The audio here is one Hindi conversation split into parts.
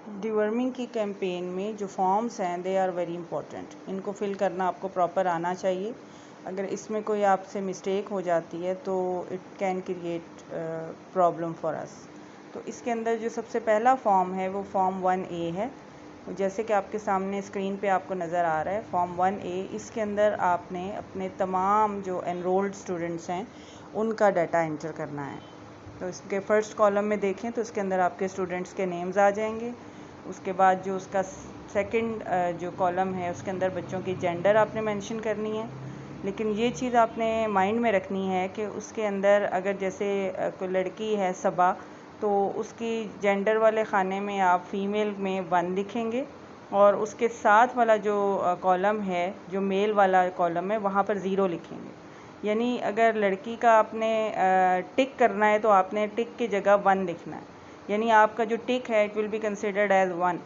डिवर्मिंग की कैंपेन में जो फॉर्म्स हैं दे आर वेरी इंपॉर्टेंट। इनको फिल करना आपको प्रॉपर आना चाहिए। अगर इसमें कोई आपसे मिस्टेक हो जाती है तो it can create problem for us. तो इसके अंदर जो सबसे पहला फॉर्म है वो फॉर्म 1A है। जैसे कि आपके सामने स्क्रीन पे आपको नज़र आ रहा है फॉर्म 1A। इसके अंदर आपने अपने तमाम जो एनरोल्ड स्टूडेंट्स हैं उनका डाटा एंटर करना है। तो इसके फर्स्ट कॉलम में देखें तो इसके अंदर आपके स्टूडेंट्स के नेम्स आ जाएंगे। उसके बाद जो उसका सेकंड जो कॉलम है उसके अंदर बच्चों की जेंडर आपने मेंशन करनी है। लेकिन ये चीज़ आपने माइंड में रखनी है कि उसके अंदर अगर जैसे कोई लड़की है सबा, तो उसकी जेंडर वाले खाने में आप फीमेल में 1 लिखेंगे और उसके साथ वाला जो कॉलम है, जो मेल वाला कॉलम है, वहाँ पर 0 लिखेंगे। यानी अगर लड़की का आपने टिक करना है तो आपने टिक की जगह 1 लिखना है। यानी आपका जो टिक है it will be considered as 1।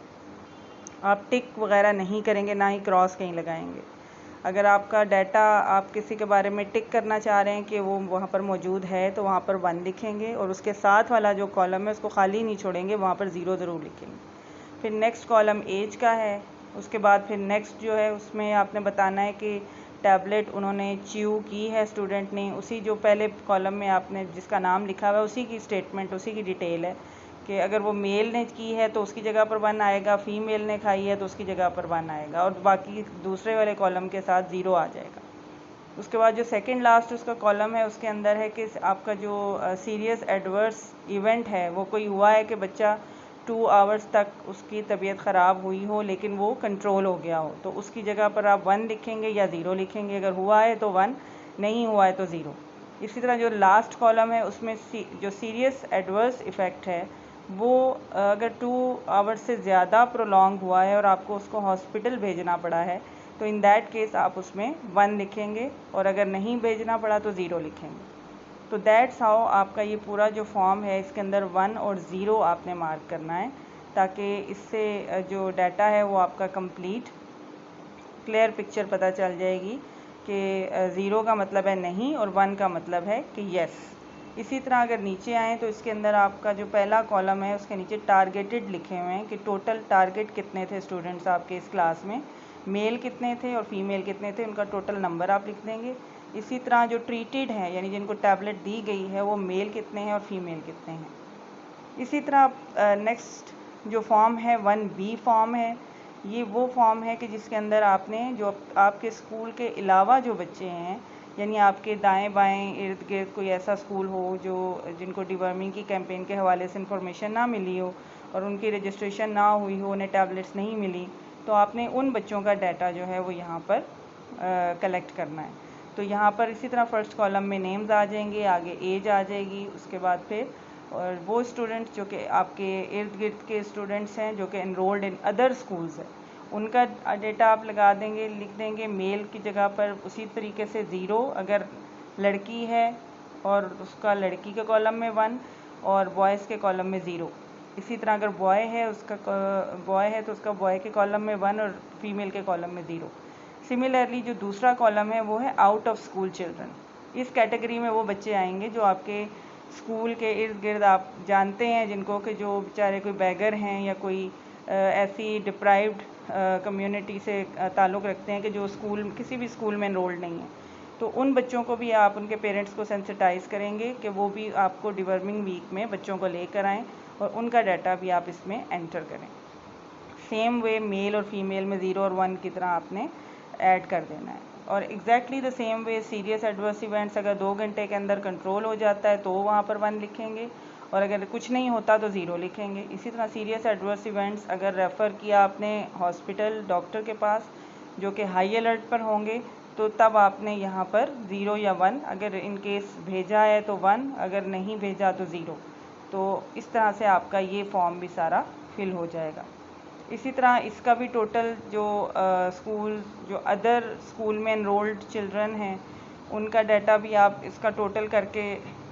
आप टिक वगैरह नहीं करेंगे, ना ही क्रॉस कहीं लगाएंगे। अगर आपका डाटा आप किसी के बारे में टिक करना चाह रहे हैं कि वो वहाँ पर मौजूद है तो वहाँ पर 1 लिखेंगे और उसके साथ वाला जो कॉलम है उसको खाली नहीं छोड़ेंगे, वहाँ पर 0 ज़रूर लिखेंगे। फिर नेक्स्ट कॉलम एज का है। उसके बाद फिर नेक्स्ट जो है उसमें आपने बताना है कि टैबलेट उन्होंने च्यू की है स्टूडेंट ने, उसी जो पहले कॉलम में आपने जिसका नाम लिखा हुआ है उसी की स्टेटमेंट, उसी की डिटेल है कि अगर वो मेल ने की है तो उसकी जगह पर 1 आएगा, फीमेल ने खाई है तो उसकी जगह पर 1 आएगा और बाकी दूसरे वाले कॉलम के साथ 0 आ जाएगा। उसके बाद जो सेकंड लास्ट उसका कॉलम है उसके अंदर है कि आपका जो सीरियस एडवर्स इवेंट है वो कोई हुआ है कि बच्चा 2 आवर्स तक उसकी तबीयत ख़राब हुई हो लेकिन वो कंट्रोल हो गया हो, तो उसकी जगह पर आप 1 लिखेंगे या 0 लिखेंगे। अगर हुआ है तो 1, नहीं हुआ है तो 0। इसी तरह जो लास्ट कॉलम है उसमें जो सीरियस एडवर्स इफ़ेक्ट है वो अगर 2 आवर्स से ज़्यादा प्रोलॉन्ग हुआ है और आपको उसको हॉस्पिटल भेजना पड़ा है तो इन दैट केस आप उसमें 1 लिखेंगे और अगर नहीं भेजना पड़ा तो 0 लिखेंगे। तो दैट्स हाउ आपका ये पूरा जो फॉर्म है इसके अंदर 1 और 0 आपने मार्क करना है, ताकि इससे जो डाटा है वो आपका कंप्लीट क्लियर पिक्चर पता चल जाएगी कि 0 का मतलब है नहीं और 1 का मतलब है कि यस। इसी तरह अगर नीचे आएँ तो इसके अंदर आपका जो पहला कॉलम है उसके नीचे टारगेटेड लिखे हुए हैं कि टोटल टारगेट कितने थे स्टूडेंट्स आपके इस क्लास में, मेल कितने थे और फीमेल कितने थे, उनका टोटल नंबर आप लिख देंगे। इसी तरह जो ट्रीटेड हैं यानी जिनको टैबलेट दी गई है वो मेल कितने हैं और फीमेल कितने हैं। इसी तरह नेक्स्ट जो फॉर्म है 1B फॉर्म है। ये वो फॉर्म है कि जिसके अंदर आपने जो आपके स्कूल के अलावा जो बच्चे हैं, यानी आपके दाएं बाएं इर्द गिर्द कोई ऐसा स्कूल हो जो जिनको डिवर्मिंग की कैंपेन के हवाले से इंफॉर्मेशन ना मिली हो और उनकी रजिस्ट्रेशन ना हुई हो, उन्हें टैबलेट्स नहीं मिली, तो आपने उन बच्चों का डाटा जो है वो यहाँ पर कलेक्ट करना है। तो यहाँ पर इसी तरह फर्स्ट कॉलम में नेम्स आ जाएंगे, आगे एज आ जाएगी, उसके बाद फिर और वो स्टूडेंट्स जो कि आपके इर्द गिर्द के स्टूडेंट्स हैं जो कि एनरोल्ड इन अदर स्कूल्स हैं उनका डाटा आप लगा देंगे, लिख देंगे। मेल की जगह पर उसी तरीके से 0, अगर लड़की है और उसका लड़की के कॉलम में 1 और बॉयज़ के कॉलम में 0। इसी तरह अगर बॉय है तो उसका बॉय के कॉलम में 1 और फीमेल के कॉलम में 0। सिमिलरली जो दूसरा कॉलम है वो है आउट ऑफ स्कूल चिल्ड्रन। इस कैटेगरी में वो बच्चे आएंगे जो आपके स्कूल के इर्द गिर्द आप जानते हैं जिनको कि जो बेचारे कोई बैगर हैं या कोई ऐसी डिप्राइव्ड कम्युनिटी से ताल्लुक़ रखते हैं कि जो स्कूल किसी भी स्कूल में एनरोल्ड नहीं है, तो उन बच्चों को भी आप उनके पेरेंट्स को सेंसिटाइज़ करेंगे कि वो भी आपको डिवर्मिंग वीक में बच्चों को लेकर आएँ और उनका डाटा भी आप इसमें एंटर करें। सेम वे मेल और फीमेल में 0 और 1 की तरह आपने ऐड कर देना है। और exactly the same way serious adverse events अगर 2 घंटे के अंदर कंट्रोल हो जाता है तो वहाँ पर 1 लिखेंगे और अगर कुछ नहीं होता तो 0 लिखेंगे। इसी तरह सीरियस एडवर्स इवेंट्स अगर रेफ़र किया आपने हॉस्पिटल डॉक्टर के पास जो कि हाई अलर्ट पर होंगे तो तब आपने यहाँ पर 0 या 1, अगर इन केस भेजा है तो 1, अगर नहीं भेजा तो 0। तो इस तरह से आपका ये फॉर्म भी सारा फिल हो जाएगा। इसी तरह इसका भी टोटल जो स्कूल जो अदर स्कूल में एनरोल्ड चिल्ड्रन हैं उनका डाटा भी आप इसका टोटल करके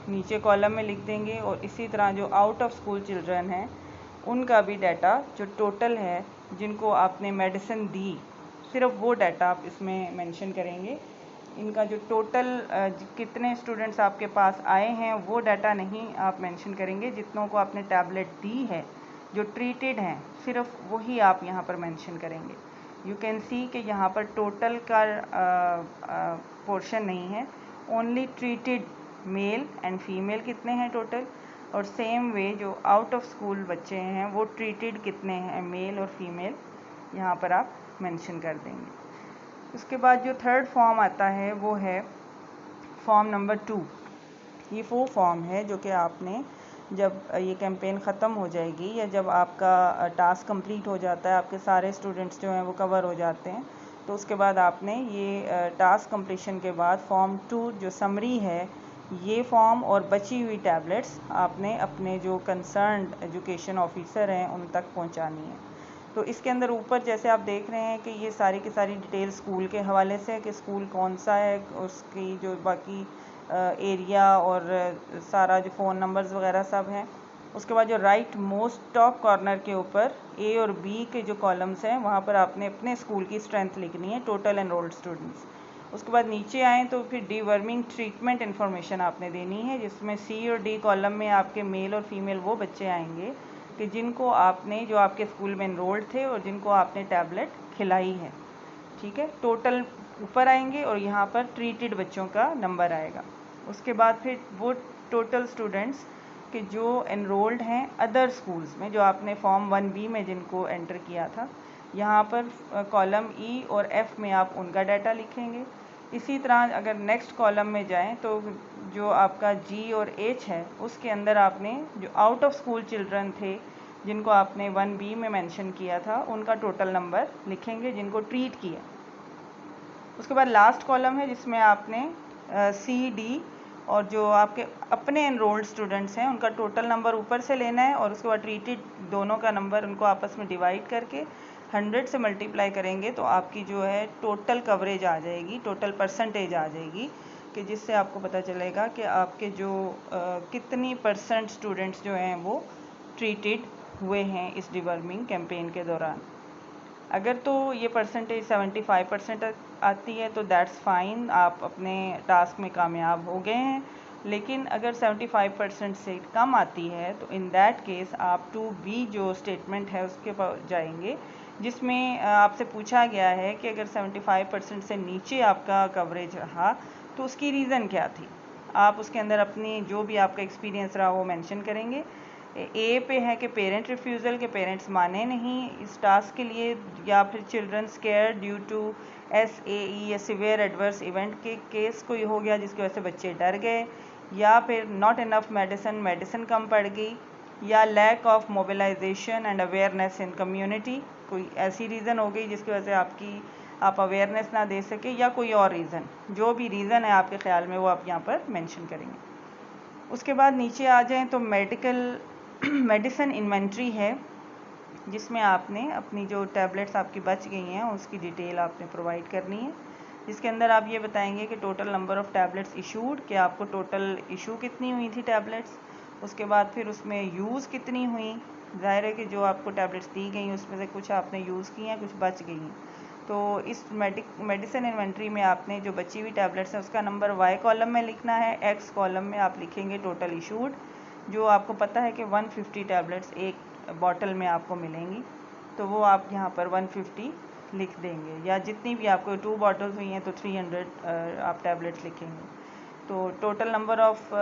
नीचे कॉलम में लिख देंगे और इसी तरह जो आउट ऑफ स्कूल चिल्ड्रन हैं उनका भी डाटा जो टोटल है जिनको आपने मेडिसिन दी सिर्फ वो डाटा आप इसमें मेंशन करेंगे। इनका जो टोटल कितने स्टूडेंट्स आपके पास आए हैं वो डाटा नहीं आप मेंशन करेंगे। जितनों को आपने टैबलेट दी है जो ट्रीटेड हैं सिर्फ वही आप यहाँ पर मेंशन करेंगे। यू कैन सी कि यहाँ पर टोटल का पोर्शन नहीं है, only treated male and female कितने हैं टोटल, और सेम वे जो आउट ऑफ स्कूल बच्चे हैं वो ट्रीटेड कितने हैं मेल और फीमेल, यहाँ पर आप मेंशन कर देंगे। उसके बाद जो थर्ड फॉर्म आता है वो है फॉर्म नंबर 2। ये वो फॉर्म है जो कि आपने जब ये कैंपेन ख़त्म हो जाएगी या जब आपका टास्क कंप्लीट हो जाता है, आपके सारे स्टूडेंट्स जो हैं वो कवर हो जाते हैं, तो उसके बाद आपने ये टास्क कंप्लीशन के बाद फॉर्म 2 जो समरी है, ये फॉर्म और बची हुई टैबलेट्स आपने अपने जो कंसर्न्ड एजुकेशन ऑफिसर हैं उन तक पहुंचानी है। तो इसके अंदर ऊपर जैसे आप देख रहे हैं कि ये सारी की सारी डिटेल स्कूल के हवाले से है कि स्कूल कौन सा है, उसकी जो बाकी एरिया और सारा जो फ़ोन नंबर्स वगैरह सब हैं। उसके बाद जो राइट मोस्ट टॉप कॉर्नर के ऊपर ए और बी के जो कॉलम्स हैं वहाँ पर आपने अपने स्कूल की स्ट्रेंथ लिखनी है, टोटल एनरोल्ड स्टूडेंट्स। उसके बाद नीचे आएँ तो फिर डीवर्मिंग ट्रीटमेंट इन्फॉर्मेशन आपने देनी है, जिसमें सी और डी कॉलम में आपके मेल और फीमेल वो बच्चे आएंगे कि जिनको आपने जो आपके स्कूल में एनरोल्ड थे और जिनको आपने टैबलेट खिलाई है। ठीक है, टोटल ऊपर आएंगे और यहाँ पर ट्रीटेड बच्चों का नंबर आएगा। उसके बाद फिर वो टोटल स्टूडेंट्स कि जो एनरोल्ड हैं अदर स्कूल्स में, जो आपने फॉर्म 1B में जिनको एंटर किया था, यहाँ पर कॉलम ई और एफ़ में आप उनका डाटा लिखेंगे। इसी तरह अगर नेक्स्ट कॉलम में जाएं तो जो आपका जी और एच है उसके अंदर आपने जो आउट ऑफ स्कूल चिल्ड्रन थे जिनको आपने 1B में मेंशन किया था उनका टोटल नंबर लिखेंगे जिनको ट्रीट किया। उसके बाद लास्ट कॉलम है जिसमें आपने सी डी और जो आपके अपने एनरोल्ड स्टूडेंट्स हैं उनका टोटल नंबर ऊपर से लेना है और उसके बाद ट्रीटेड दोनों का नंबर उनको आपस में डिवाइड करके 100 से मल्टीप्लाई करेंगे तो आपकी जो है टोटल कवरेज आ जाएगी, टोटल परसेंटेज आ जाएगी, कि जिससे आपको पता चलेगा कि आपके जो कितनी % स्टूडेंट्स जो हैं वो ट्रीटेड हुए हैं इस डिवर्मिंग कैंपेन के दौरान। अगर तो ये परसेंटेज 75% आती है तो दैट्स फाइन, आप अपने टास्क में कामयाब हो गए हैं। लेकिन अगर 75% से कम आती है तो इन दैट केस आप 2B जो स्टेटमेंट है उसके पास जाएंगे, जिसमें आपसे पूछा गया है कि अगर 75% से नीचे आपका कवरेज रहा तो उसकी रीज़न क्या थी। आप उसके अंदर अपनी जो भी आपका एक्सपीरियंस रहा वो मेंशन करेंगे। ए पे है कि पेरेंट रिफ्यूज़ल, के पेरेंट्स माने नहीं इस टास्क के लिए, या फिर children scare due to SAE या सिवियर एडवर्स इवेंट के केस कोई हो गया जिसकी वजह से बच्चे डर गए, या फिर नॉट इनफ मेडिसिन कम पड़ गई, या lack of mobilisation and awareness in community, कोई ऐसी रीज़न हो गई जिसकी वजह से आप अवेयरनेस ना दे सके, या कोई और रीज़न, जो भी रीज़न है आपके ख्याल में वो आप यहाँ पर मेंशन करेंगे। उसके बाद नीचे आ जाएं तो मेडिसिन इन्वेंट्री है जिसमें आपने अपनी जो टैबलेट्स आपकी बच गई हैं उसकी डिटेल आपने प्रोवाइड करनी है, जिसके अंदर आप ये बताएंगे कि total number of tablets issued, कि आपको टोटल इशू कितनी हुई थी टैबलेट्स। उसके बाद फिर उसमें यूज़ कितनी हुई, ज़ाहिर है कि जो आपको टैबलेट्स दी गई उसमें से कुछ आपने यूज़ की हैं, कुछ बच गई हैं। तो इस मेडिसिन इन्वेंट्री में आपने जो बची हुई टैबलेट्स हैं उसका नंबर Y कॉलम में लिखना है, X कॉलम में आप लिखेंगे टोटल इशूड, जो आपको पता है कि 150 टैबलेट्स एक बॉटल में आपको मिलेंगी, तो वो आप यहाँ पर 150 लिख देंगे, या जितनी भी आपको 2 बॉटल्स हुई हैं तो 300 आप टैबलेट्स लिखेंगे। तो total number of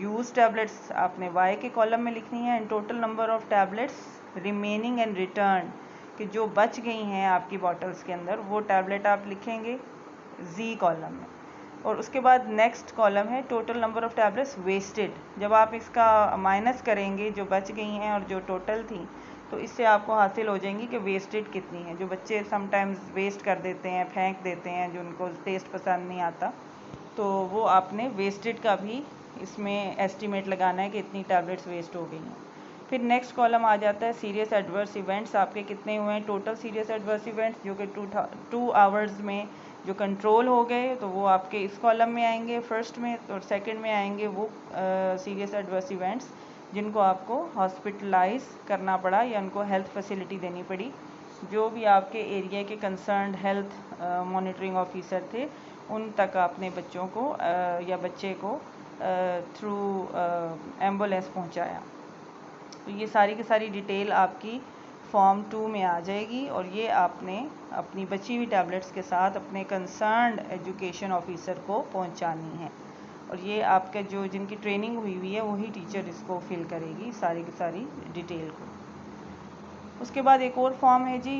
use tablets आपने Y के कॉलम में लिखनी है, and total number of tablets remaining and return, कि जो बच गई हैं आपकी बॉटल्स के अंदर वो टैबलेट आप लिखेंगे Z कॉलम में। और उसके बाद नेक्स्ट कॉलम है total number of tablets wasted, जब आप इसका माइनस करेंगे जो बच गई हैं और जो टोटल थी तो इससे आपको हासिल हो जाएंगी कि वेस्टेड कितनी है। जो बच्चे समटाइम्स वेस्ट कर देते हैं, फेंक देते हैं, जो उनको टेस्ट पसंद नहीं आता, तो वो आपने वेस्टेड का भी इसमें एस्टीमेट लगाना है कि इतनी टैबलेट्स वेस्ट हो गई हैं। फिर नेक्स्ट कॉलम आ जाता है सीरियस एडवर्स इवेंट्स, आपके कितने हुए हैं टोटल सीरियस एडवर्स इवेंट्स, जो कि 2 आवर्स में जो कंट्रोल हो गए तो वो आपके इस कॉलम में आएंगे फर्स्ट में, और सेकंड में आएंगे वो सीरियस एडवर्स इवेंट्स जिनको आपको हॉस्पिटलाइज करना पड़ा या उनको हेल्थ फैसिलिटी देनी पड़ी। जो भी आपके एरिया के कंसर्न्ड हेल्थ मॉनिटरिंग ऑफिसर थे उन तक आपने बच्चों को या बच्चे को थ्रू एम्बुलेंस पहुंचाया। तो ये सारी की सारी डिटेल आपकी फॉर्म 2 में आ जाएगी और ये आपने अपनी बची हुई टैबलेट्स के साथ अपने कंसर्न्ड एजुकेशन ऑफिसर को पहुंचानी है। और ये आपके जो जिनकी ट्रेनिंग हुई हुई है वही टीचर इसको फिल करेगी सारी की सारी डिटेल को। उसके बाद एक और फॉर्म है जी,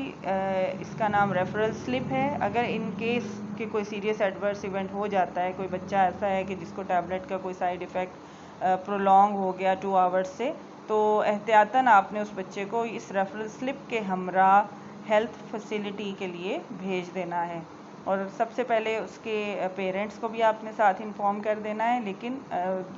इसका नाम रेफरल स्लिप है। अगर इन केस के कोई सीरियस एडवर्स इवेंट हो जाता है, कोई बच्चा ऐसा है कि जिसको टैबलेट का कोई साइड इफ़ेक्ट प्रोलॉन्ग हो गया 2 आवर्स से, तो एहतियातन आपने उस बच्चे को इस रेफरल स्लिप के हमरा हेल्थ फैसिलिटी के लिए भेज देना है। और सबसे पहले उसके पेरेंट्स को भी आपने साथ इन्फॉर्म कर देना है, लेकिन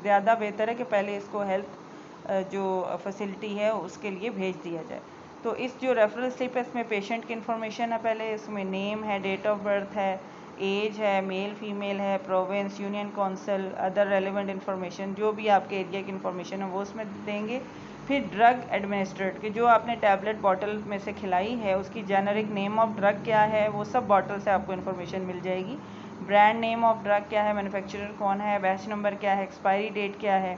ज़्यादा बेहतर है कि पहले इसको हेल्थ जो फैसिलिटी है उसके लिए भेज दिया जाए। तो इस जो रेफरल स्लिप है इसमें पेशेंट की इन्फॉर्मेशन है, पहले इसमें नेम है, डेट ऑफ बर्थ है, एज है, मेल फीमेल है, province, union council, other relevant information जो भी आपके एरिया की इन्फॉर्मेशन है वो उसमें देंगे। फिर ड्रग एडमिनिस्ट्रेट कि जो आपने टैबलेट बॉटल में से खिलाई है उसकी जेनरिक नेम ऑफ ड्रग क्या है, वो सब बॉटल से आपको इन्फॉर्मेशन मिल जाएगी। ब्रांड नेम ऑफ ड्रग क्या है, मैन्युफैक्चरर कौन है, बैच नंबर क्या है, एक्सपायरी डेट क्या है।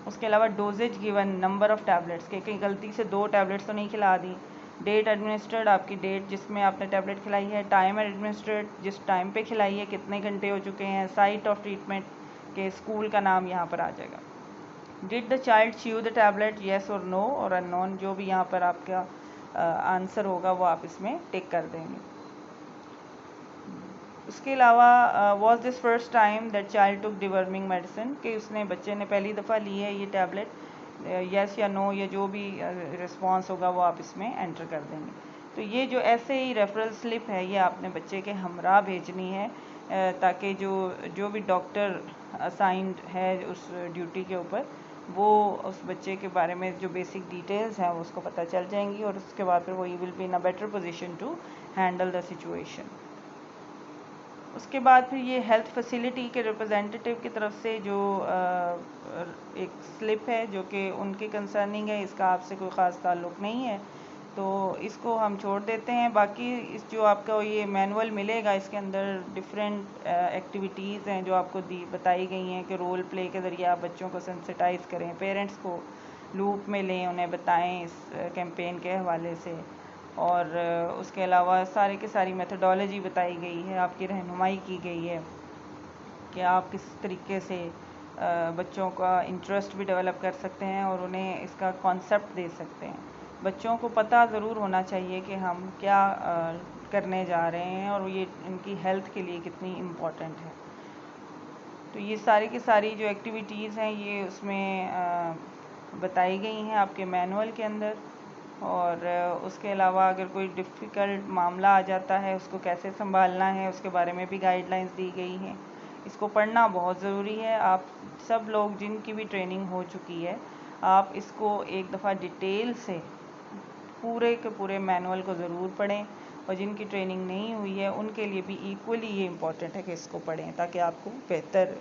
उसके अलावा doses given, number of tablets के कहीं गलती से 2 टैबलेट्स तो नहीं खिला दी, डेट एडमिनिस्ट्रेड आपकी डेट जिसमें आपने टैबलेट खिलाई है, टाइम एडमिनिस्ट्रेड जिस टाइम पे खिलाई है कितने घंटे हो चुके हैं, साइट ऑफ ट्रीटमेंट के स्कूल का नाम यहाँ पर आ जाएगा। Did the child chew the tablet, yes और नो और अननोन, जो भी यहाँ पर आपका आंसर होगा वो आप इसमें टिक कर देंगे। उसके अलावा was this first time that child took deworming medicine कि उसने बच्चे ने पहली दफ़ा ली है ये टैबलेट, यस या नो, या जो भी रिस्पांस होगा वो आप इसमें एंटर कर देंगे। तो ये जो ऐसे ही रेफरल स्लिप है ये आपने बच्चे के हमरा भेजनी है, ताकि जो भी डॉक्टर असाइंड है उस ड्यूटी के ऊपर वो उस बच्चे के बारे में जो बेसिक डिटेल्स हैं उसको पता चल जाएंगी और उसके बाद फिर वो he will be in a better position to handle the situation. उसके बाद फिर ये हेल्थ फैसिलिटी के रिप्रेजेंटेटिव की तरफ से जो एक स्लिप है जो कि उनके कंसर्निंग है, इसका आपसे कोई ख़ास ताल्लुक़ नहीं है तो इसको हम छोड़ देते हैं। बाकी इस जो आपका ये मैनुअल मिलेगा इसके अंदर डिफरेंट एक्टिविटीज़ हैं जो आपको बताई गई हैं कि रोल प्ले के ज़रिए आप बच्चों को सेंसिटाइज़ करें, पेरेंट्स को लूप में लें, उन्हें बताएं इस कैंपेन के हवाले से। और उसके अलावा सारे की सारी मेथडोलॉजी बताई गई है, आपकी रहनुमाई की गई है कि आप किस तरीके से बच्चों का इंटरेस्ट भी डेवलप कर सकते हैं और उन्हें इसका कॉन्सेप्ट दे सकते हैं। बच्चों को पता ज़रूर होना चाहिए कि हम क्या करने जा रहे हैं और ये इनकी हेल्थ के लिए कितनी इम्पोर्टेंट है। तो ये सारी की सारी जो एक्टिविटीज़ हैं ये उसमें बताई गई हैं आपके मैनुअल के अंदर। और उसके अलावा अगर कोई डिफ़िकल्ट मामला आ जाता है उसको कैसे संभालना है उसके बारे में भी गाइडलाइंस दी गई हैं। इसको पढ़ना बहुत ज़रूरी है। आप सब लोग जिनकी भी ट्रेनिंग हो चुकी है आप इसको एक दफ़ा डिटेल से पूरे के पूरे मैनुअल को ज़रूर पढ़ें और जिनकी ट्रेनिंग नहीं हुई है उनके लिए भी इक्वली ये इम्पॉर्टेंट है कि इसको पढ़ें ताकि आपको बेहतर